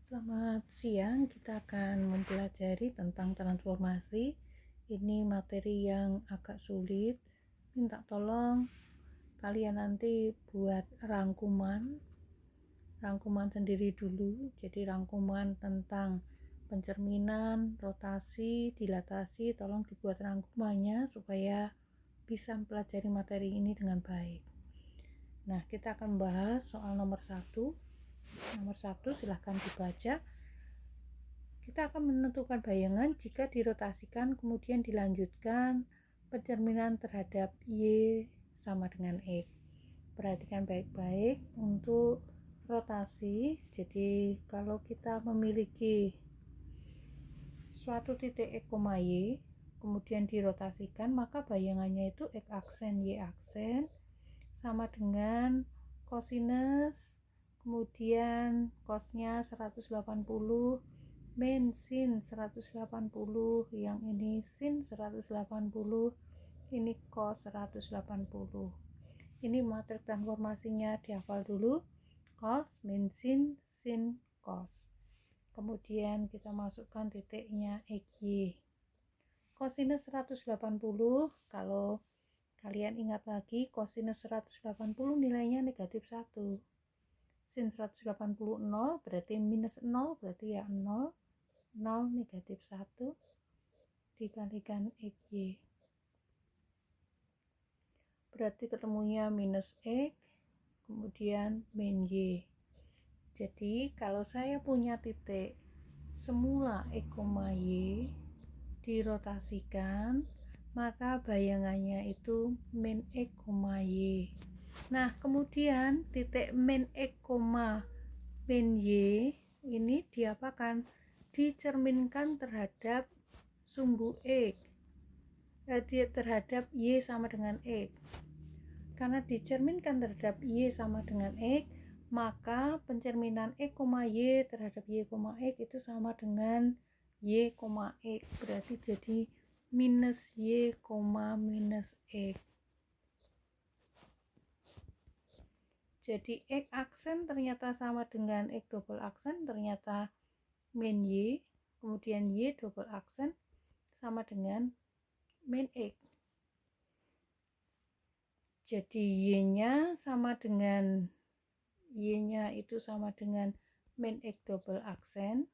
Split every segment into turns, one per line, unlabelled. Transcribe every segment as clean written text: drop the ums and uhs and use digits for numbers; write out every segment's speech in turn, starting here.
Selamat siang, kita akan mempelajari tentang transformasi. Ini materi yang agak sulit. Minta tolong kalian nanti buat rangkuman sendiri dulu. Jadi rangkuman tentang pencerminan, rotasi, dilatasi, tolong dibuat rangkumannya supaya bisa mempelajari materi ini dengan baik. Nah, kita akan bahas soal nomor 1. Nomor 1 silahkan dibaca. Kita akan menentukan bayangan jika dirotasikan kemudian dilanjutkan pencerminan terhadap Y sama dengan X. Perhatikan baik-baik untuk rotasi. Jadi kalau kita memiliki suatu titik X, Y kemudian dirotasikan, maka bayangannya itu X aksen Y aksen sama dengan kosinus, kemudian cosnya 180, min sin 180, yang ini sin 180, ini cos 180. Ini matrik transformasinya dihafal dulu, cos min sin, sin cos. Kemudian kita masukkan titiknya XY. Kosinus 180, kalau kalian ingat lagi, kosinus 180 nilainya negatif 1. Sin 180 0, berarti minus 0, berarti ya 0. 0 negatif 1 dikalikan XY. Berarti ketemunya minus X, kemudian min Y. Jadi kalau saya punya titik semula X, Y dirotasikan, maka bayangannya itu min X, Y. Nah, kemudian titik min X, min Y ini diapakan? Dicerminkan terhadap sumbu X, terhadap Y sama dengan X. Karena dicerminkan terhadap Y sama dengan X, maka pencerminan X, Y terhadap Y, X itu sama dengan Y, X. Berarti jadi minus Y, minus X. Jadi X aksen ternyata sama dengan X double aksen, ternyata min Y, kemudian Y double aksen sama dengan min X. Jadi Y-nya sama dengan Y-nya itu sama dengan min X double aksen,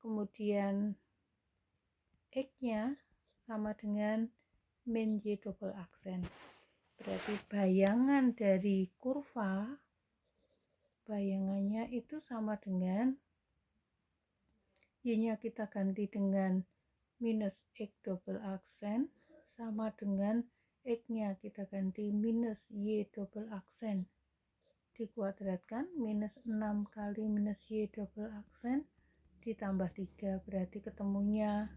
kemudian X-nya sama dengan min Y double aksen. Berarti bayangan dari kurva, bayangannya itu sama dengan Y-nya kita ganti dengan minus X double aksen, sama dengan X-nya kita ganti minus Y double aksen. Dikuadratkan, minus 6 kali minus Y double aksen ditambah 3, berarti ketemunya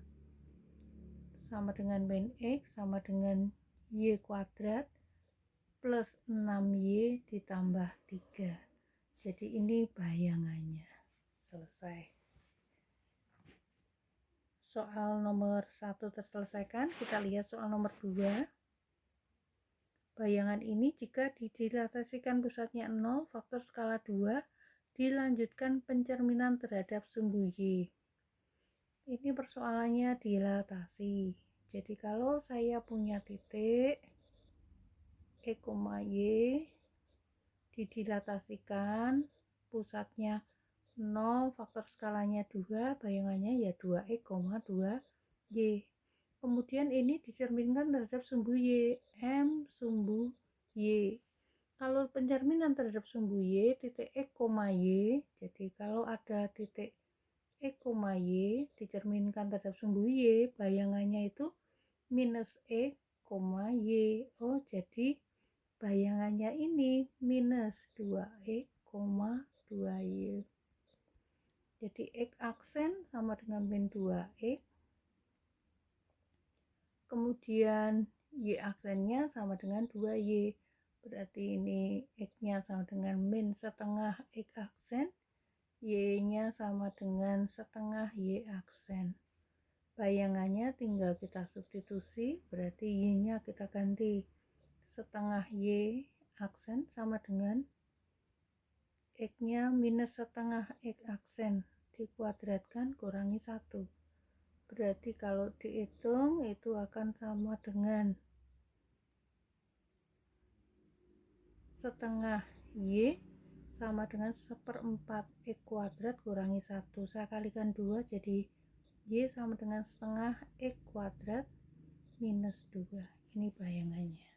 sama dengan min X sama dengan Y kuadrat plus 6Y ditambah 3. Jadi ini bayangannya. Selesai. Soal nomor 1 terselesaikan. Kita lihat soal nomor 2. Bayangan ini jika didilatasikan pusatnya 0, faktor skala 2, dilanjutkan pencerminan terhadap sumbu Y. Ini persoalannya dilatasi. Jadi kalau saya punya titik X, Y didilatasikan, pusatnya 0, faktor skalanya 2, bayangannya ya 2X, 2Y. Kemudian ini dicerminkan terhadap sumbu Y, M sumbu Y. Kalau pencerminan terhadap sumbu Y, titik X, Y, jadi kalau ada titik X, Y dicerminkan terhadap sumbu Y, bayangannya itu minus X, Y. Oh, jadi bayangannya ini minus 2X, 2Y. Jadi X aksen sama dengan min 2X, kemudian Y aksennya sama dengan 2Y, berarti ini X-nya sama dengan min setengah X aksen, Y-nya sama dengan setengah Y aksen. Bayangannya tinggal kita substitusi, berarti Y-nya kita ganti setengah Y aksen sama dengan X-nya minus setengah X aksen dikuadratkan kurangi 1. Berarti kalau dihitung itu akan sama dengan setengah Y sama dengan 1/4 X kuadrat kurangi 1. Saya kalikan 2 jadi Y sama dengan setengah X kuadrat minus 2. Ini bayangannya.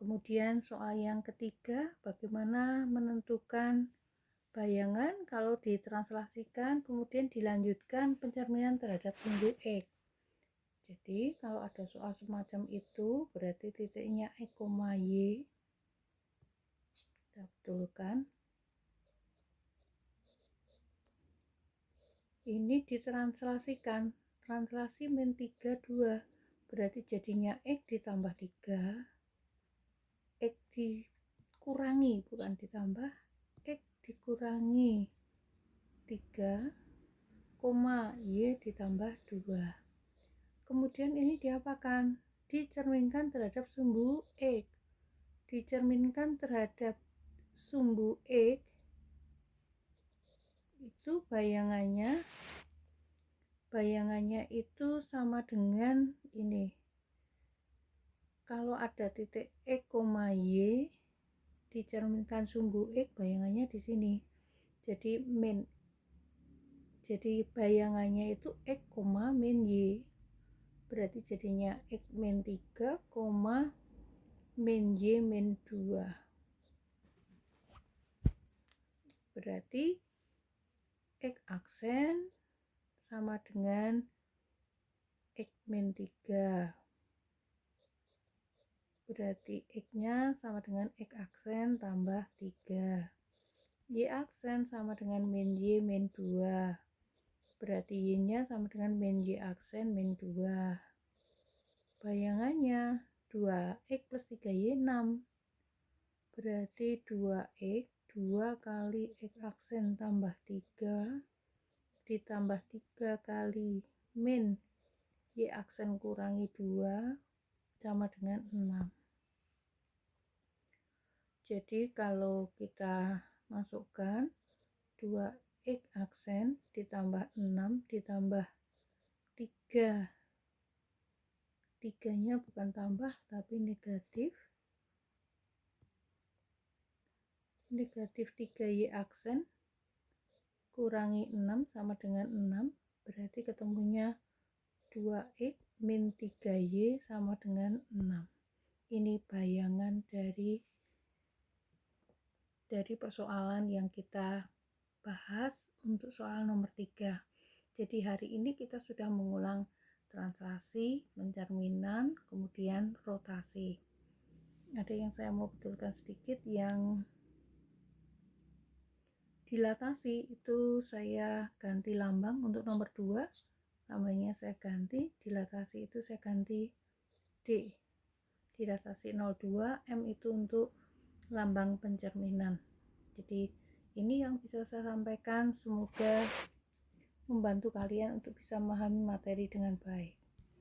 Kemudian soal yang ketiga, bagaimana menentukan bayangan kalau ditranslasikan kemudian dilanjutkan pencerminan terhadap sumbu X. Jadi kalau ada soal semacam itu berarti titiknya X, Y kita betulkan. Ini ditranslasikan, translasi min 3 2 berarti jadinya X ditambah 3, X dikurangi bukan ditambah, X dikurangi 3, Y ditambah 2. Kemudian ini diapakan? Dicerminkan terhadap sumbu X. Dicerminkan terhadap sumbu X itu bayangannya itu sama dengan ini. Kalau ada titik X, Y dicerminkan sumbu X, bayangannya di sini. Jadi bayangannya itu X, min Y. Berarti jadinya X min 3, min Y min 2. Berarti X aksen sama dengan X min 3. Berarti X-nya sama dengan X aksen tambah 3. Y aksen sama dengan min Y min 2. Berarti Y-nya sama dengan min Y aksen min 2. Bayangannya 2X plus 3Y 6. Berarti 2X 2 kali X aksen tambah 3 ditambah 3 kali min Y aksen kurangi 2 sama dengan 6. Jadi kalau kita masukkan 2X aksen ditambah 6 ditambah 3, 3-nya bukan tambah tapi negatif 3Y aksen kurangi 6 sama dengan 6, berarti ketemunya 2X min 3Y sama dengan 6. Ini bayangan dari persoalan yang kita bahas untuk soal nomor 3. Jadi hari ini kita sudah mengulang translasi, pencerminan, kemudian rotasi. Ada yang saya mau betulkan sedikit, yang dilatasi itu saya ganti lambang untuk nomor 2, lambangnya saya ganti, dilatasi itu saya ganti D. Dilatasi 02, M itu untuk lambang pencerminan. Jadi ini yang bisa saya sampaikan, semoga membantu kalian untuk bisa memahami materi dengan baik.